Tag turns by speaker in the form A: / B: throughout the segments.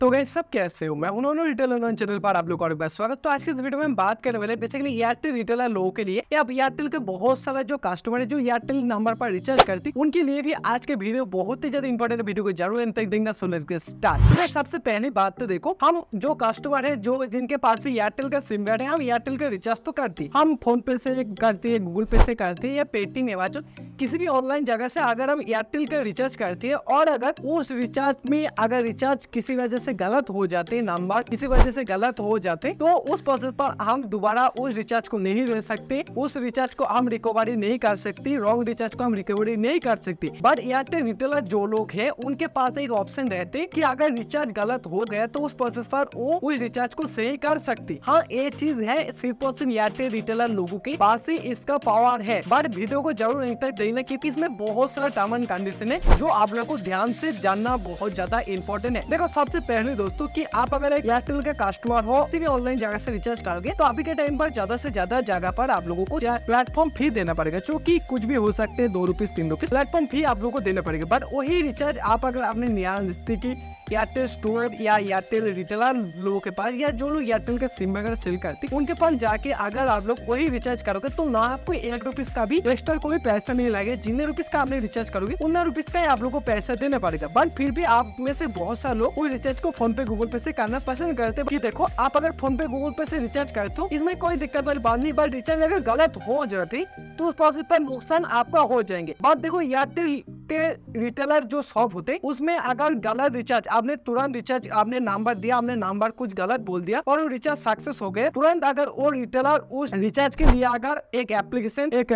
A: तो गाइस सब कैसे हो? मैं हूं नोनो रिटेल ऑनलाइन चैनल पर आप लोग का एक बार स्वागत। तो आज के इस वीडियो में हम बात करने वाले बेसिकली एयरटेल रिटेलर लोगों के लिए या एयरटेल के बहुत सारा जो कस्टमर है जो एयरटेल नंबर पर रिचार्ज करती उनके लिए भी आज के वीडियो बहुत ही ज्यादा इंपॉर्टेंट वीडियो को जरूर अंत तक देखना। So let's get start. तो सबसे पहली बात तो देखो, हम जो कस्टमर है जो जिनके पास भी एयरटेल का सिम कार्ड है, हम एयरटेल का रिचार्ज तो करती, हम फोन पे से करते हैं, गूगल पे से करते हैं या पेटीएम एमेजॉन किसी भी ऑनलाइन जगह से अगर हम एयरटेल का रिचार्ज करते हैं और अगर उस रिचार्ज में अगर रिचार्ज किसी वजह से गलत हो जाते, नंबर किसी वजह से गलत हो जाते, तो उस प्रोसेस पर हम दोबारा उस रिचार्ज को नहीं ले सकते, उस रिचार्ज को हम रिकवरी नहीं कर सकते, रॉन्ग रिचार्ज को हम रिकवरी नहीं कर सकते। बट एयरटेल रिटेलर जो लोग हैं उनके पास एक ऑप्शन रहते कि अगर रिचार्ज गलत हो गया तो उस प्रोसेस पर वो उस रिचार्ज को सही कर सकती। हाँ, ये चीज है सिर्फ और सिर्फ एयरटेल रिटेलर लोगों के पास ही इसका पावर है। बट वीडियो को जरूर अंत तक देखना क्योंकि इसमें बहुत सारा टर्म एंड कंडीशन है जो आप लोगों को ध्यान से जानना बहुत ज्यादा इंपॉर्टेंट है। देखो, सबसे पहले दोस्तों कि आप अगर एक एयरटेल का कस्टमर हो, किसी भी ऑनलाइन जगह से रिचार्ज करोगे तो अभी के टाइम पर ज्यादा से ज्यादा जगह पर आप लोगों को प्लेटफॉर्म फी देना पड़ेगा, जो कि कुछ भी हो सकते हैं, 2 रुपीज 3 रुपीज प्लेटफॉर्म फी आप लोगों को देना पड़ेगा। बट वही रिचार्ज आप अगर आपने नजदीकी एयरटेल स्टोर या एयरटेल रिटेलर लोगों के पास या जो लोग एयरटेल के सिम वगैरह सेल करते हैं उनके पास जाके अगर आप लोग वही रिचार्ज करोगे तो ना आपको 1 रुपीज का भी एक्स्ट्रा कोई पैसा नहीं लगेगा। जितने रुपीज का आपने रिचार्ज करोगे उतना रुपीज का ही आप लोग को पैसा देना पड़ेगा। बट फिर भी आप में से बहुत सारे लोग वो रिचार्ज को फोन पे गूगल पे से करना पसंद करते हैं कि देखो, आप अगर फोन पे गूगल पे से रिचार्ज करते हो इसमें कोई दिक्कत वाली बात नहीं, बट रिचार्ज अगर गलत हो जाती तो उस प्रोसेस पर नुकसान आपका हो जाएंगे। बट देखो, एयरटेल रिटेलर जो शॉप होते उसमें अगर गलत रिचार्ज आपने तुरंत रिचार्ज आपने नंबर दिया, आपने नंबर कुछ गलत बोल दिया और वो रिचार्ज सक्सेस हो गए, तुरंत अगर वो रिटेलर उस रिचार्ज के लिए अगर एक एप्लीकेशन एक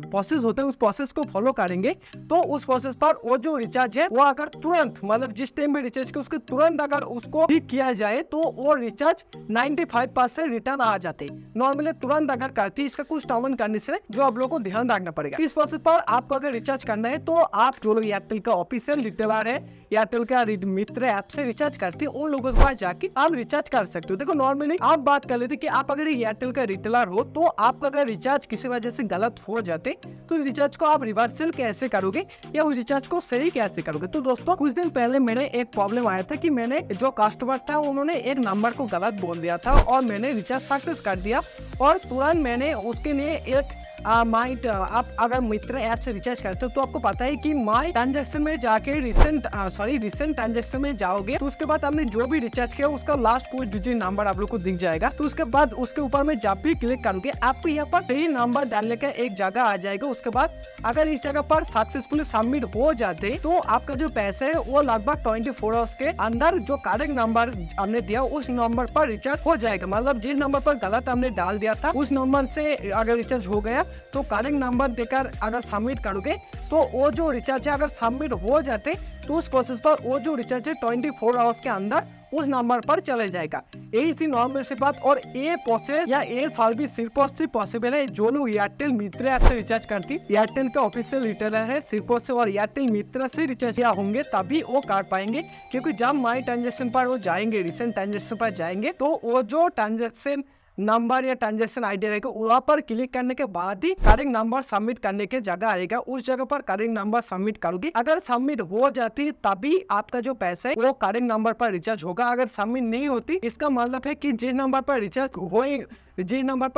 A: प्रोसेस होता है उस प्रोसेस को फॉलो करेंगे तो उस प्रोसेस पर वो जो रिचार्ज है वो अगर तुरंत मतलब जिस टाइम में रिचार्ज किया उसके तुरंत अगर उसको ठीक किया जाए तो वो रिचार्ज 95% रिटर्न आ जाते। नॉर्मली तुरंत अगर करती, इसका कुछ टर्म एंड कंडीशन है जो आप लोगों को ध्यान रखना पड़ेगा। इस प्रोसेस पर आपको अगर रिचार्ज करना है तो आप जो लोग एयरटेल का ऑफिशियल रिटेलर है, एयरटेल का मित्र ऐप से रिचार्ज करते हैं, उन लोगों के पास जाके आप रिचार्ज कर सकते हो। देखो, नॉर्मली आप बात कर लेते कि आप अगर एयरटेल का रिटेलर हो तो आपका अगर रिचार्ज किसी वजह से गलत हो जाते तो रिचार्ज को आप रिवर्सल कैसे करोगे या उस रिचार्ज को सही कैसे करोगे। तो दोस्तों, कुछ दिन पहले मेरे एक प्रॉब्लम आया था कि मैंने जो कस्टमर था उन्होंने एक नंबर को गलत बोल दिया था और मैंने रिचार्ज सक्सेस कर दिया और तुरंत मैंने उसके लिए एक आप अगर मित्र ऐप से रिचार्ज करते हो तो आपको पता है कि माई ट्रांजैक्शन में जाके रिसेंट ट्रांजैक्शन में जाओगे तो उसके बाद आपने जो भी रिचार्ज किया उसका लास्ट 4 डिजिट नंबर आप लोग को दिख जाएगा। तो उसके बाद उसके ऊपर में जब भी क्लिक करोगे आपको यहाँ पर सही नंबर डालने का एक जगह आ जाएगा। उसके बाद अगर इस जगह पर सक्सेसफुली सबमिट हो जाते तो आपका जो पैसा है वो लगभग 24 आवर्स के अंदर जो करेक्ट नंबर हमने दिया उस नंबर पर रिचार्ज हो जाएगा। मतलब जिस नंबर पर गलत हमने डाल दिया था उस नंबर से अगर रिचार्ज हो गया तो करेक्ट नंबर देकर अगर सबमिट करोगे तो वो जो रिचार्ज है अगर सबमिट हो जाते तो उस प्रोसेस पर वो जो रिचार्ज है 24 आवर्स के अंदर उस नंबर पर चले जाएगा। यही सी नॉर्मल सी बात। और ये प्रोसेस या ये सर्विस सिर्फ और सिर्फ पॉसिबल है जो लोग एयरटेल मित्र ऐप से रिचार्ज करती, एयरटेल का ऑफिशियल रिटेलर है सिर्फ और सिर्फ और एयरटेल मित्र से रिचार्ज किया होंगे तभी वो कर पाएंगे। क्योंकि जब माई ट्रांजेक्शन पर वो जाएंगे, रिसेंट ट्रांजेक्शन पर जाएंगे तो वो जो ट्रांजेक्शन नंबर या ट्रांजैक्शन आईडी रहेगा वहाँ पर क्लिक करने के बाद ही करेक्ट नंबर सबमिट करने के जगह आएगा, उस जगह पर करेक्ट नंबर सबमिट करोगे। अगर सबमिट हो जाती तभी आपका जो पैसा है वो करेक्ट नंबर पर रिचार्ज होगा। अगर सबमिट नहीं होती इसका मतलब है कि जिस नंबर पर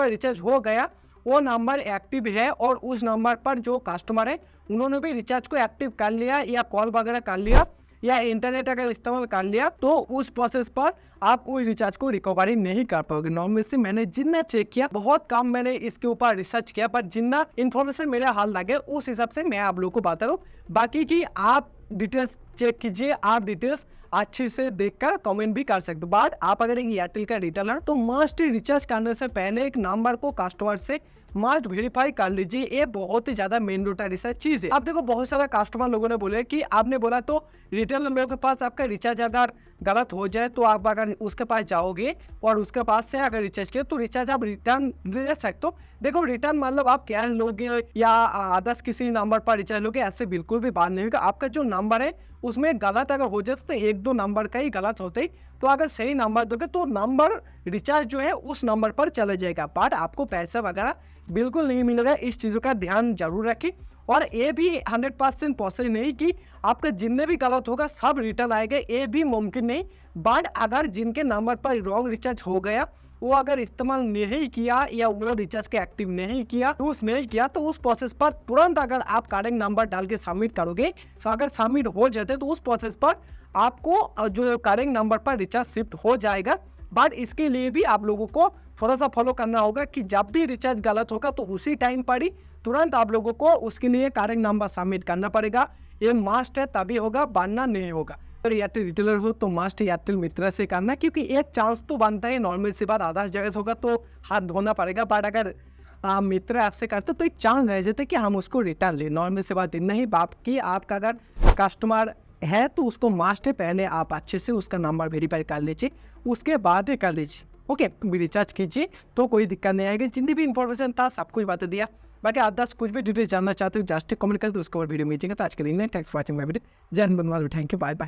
A: रिचार्ज हो गया वो नंबर एक्टिव है और उस नंबर पर जो कस्टमर है उन्होंने भी रिचार्ज को एक्टिव कर लिया या कॉल वगैरह कर लिया या इंटरनेट अगर इस्तेमाल कर लिया तो उस प्रोसेस पर आप उस रिचार्ज को रिकवरी नहीं कर पाओगे। नॉर्मली से मैंने जितना चेक किया, बहुत कम मैंने इसके ऊपर रिसर्च किया, पर जितना इन्फॉर्मेशन मेरे हाल लगे उस हिसाब से मैं आप लोगों को बता रहा हूँ। बाकी की आप डिटेल्स चेक कीजिए, आप डिटेल्स अच्छे से देखकर कमेंट भी कर सकते हो। बात आप अगर एक एयरटेल का रिटेलर तो मस्ट रिचार्ज करने से पहले एक नंबर को कस्टमर से मस्ट वेरीफाई कर लीजिए। ये बहुत ही ज्यादा मैंडेटरी सा चीज है। अब देखो, बहुत सारा कस्टमर लोगों ने बोले कि आपने बोला तो रिटेलर लोगों के पास आपका रिचार्ज अगर गलत हो जाए तो आप अगर उसके पास जाओगे और उसके पास से अगर रिचार्ज किया तो रिचार्ज आप रिटर्न ले सकते हो। देखो, रिटर्न मतलब आप कैश लोगे या अदर्स किसी नंबर पर रिचार्ज लोगे, ऐसे बिल्कुल भी बात नहीं होगा। आपका जो नंबर है उसमें गलत अगर हो जाए तो 1-2 नंबर का ही गलत होते ही, तो अगर सही नंबर दोगे तो नंबर रिचार्ज जो है उस नंबर पर चला जाएगा, बट आपको पैसा वगैरह बिल्कुल नहीं मिलेगा। इस चीज़ों का ध्यान जरूर रखें। और ये भी 100% पॉसिबल नहीं कि आपका जितने भी गलत होगा सब रिटर्न आएगा, ये भी मुमकिन नहीं। बट अगर जिनके नंबर पर रॉन्ग रिचार्ज हो गया, वो अगर इस्तेमाल नहीं किया या वो रिचार्ज के एक्टिव नहीं किया, यूज नहीं किया, तो उस प्रोसेस पर तुरंत अगर आप करेक्ट नंबर डाल के सबमिट करोगे, तो अगर सबमिट हो जाते तो उस प्रोसेस पर आपको जो करेक्ट नंबर पर रिचार्ज शिफ्ट हो जाएगा। बट इसके लिए भी आप लोगों को थोड़ा सा फॉलो करना होगा कि जब भी रिचार्ज गलत होगा तो उसी टाइम पर ही तुरंत आप लोगों को उसके लिए करेक्ट नंबर सबमिट करना पड़ेगा। ये मस्ट है, तभी होगा, वरना नहीं होगा। अगर एयरटेल रिटेलर हो तो मस्ट एयरटेल मित्रा से करना, क्योंकि एक चांस तो बनता है, नॉर्मल सी बात, आधा जगह होगा तो हाथ धोना पड़ेगा। बट अगर मित्रा ऐप से करते तो एक चांस रह जाता है कि हम उसको रिटर्न ले, नॉर्मल सी बात नहीं। बाकी आपका अगर कस्टमर है तो उसको मस्ट है पहले आप अच्छे से उसका नंबर वेरीफाई कर लीजिए, उसके बाद ही कर लीजिए। ओके, रिचार्ज कीजिए तो कोई दिक्कत नहीं आएगी। जितनी भी इंफॉर्मेशन था सब कुछ बता दिया। बाकी आप 10 कुछ भी डिटेल्स जानना चाहते हो जस्ट कमेंट कर दो, उसके बाद वीडियो मिलेगा। तो आज के लिए thanks for watching my video. जय हिंद, थैंक यू, बाय बाय।